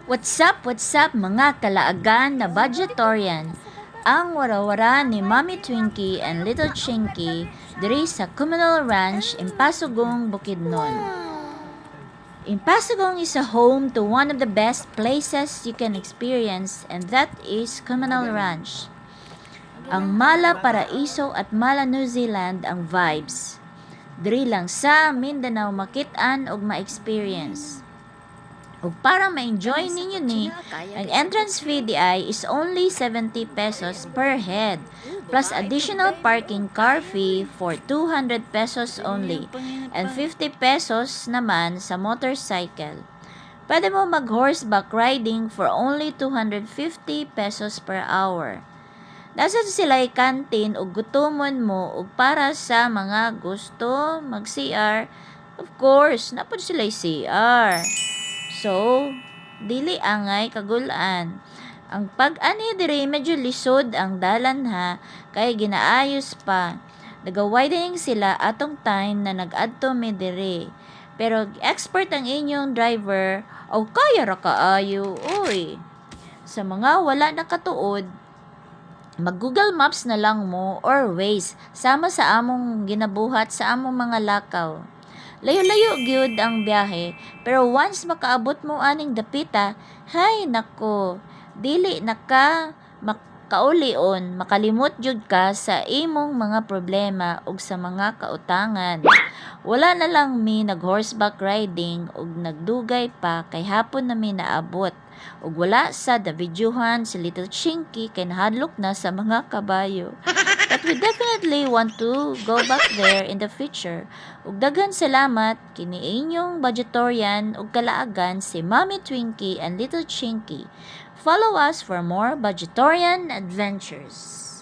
What's up mga kalaagan na budgetarian? Ang warawara ni Mommy Twinkie and Little Chinky diri sa Communal Ranch in Pasugong, Bukidnon. Pasugong is a home to one of the best places you can experience, and that is Communal Ranch. Ang mala paraiso at mala New Zealand ang vibes. Diri lang sa Mindanao makit-an og ma-experience. Ug para ma-enjoy ninyo ni, ang entrance fee di ay is only 70 pesos per head, plus additional parking car fee for 200 pesos only, and 50 pesos naman sa motorcycle. Pwede mo mag-horseback riding for only 250 pesos per hour. Nasa sila'y kantin ug gutomon mo ug para sa mga gusto mag-CR, of course, napod sila'y CR. So, dili angay kagulan. Ang pag-ani diri medyo lisod ang dalan ha, kay ginaayos pa. Nagawidening sila atong time na nag-adto mi diri. Pero expert ang inyong driver, o kaya ra kaayo, uy. Sa mga wala nakatuod, mag-Google Maps na lang mo or Waze sama sa among ginabuhat sa among mga lakaw. Layo-layo gyud ang biyahe, pero once makaabot mo aning dapita, hay nako, dili naka makaulion, makalimot jud ka sa imong mga problema ug sa mga kautangan. Wala na lang mi nag-horseback riding ug nagdugay pa kay hapon na mi naabot. Ug wala sa videohan si Little Chinky kay nahadlok na sa mga kabayo. But we definitely want to go back there in the future. Ug daghan salamat kini inyong budgetarian ug kalaagan si Mommy Twinkie and Little Chinky. Follow us for more budgetarian adventures.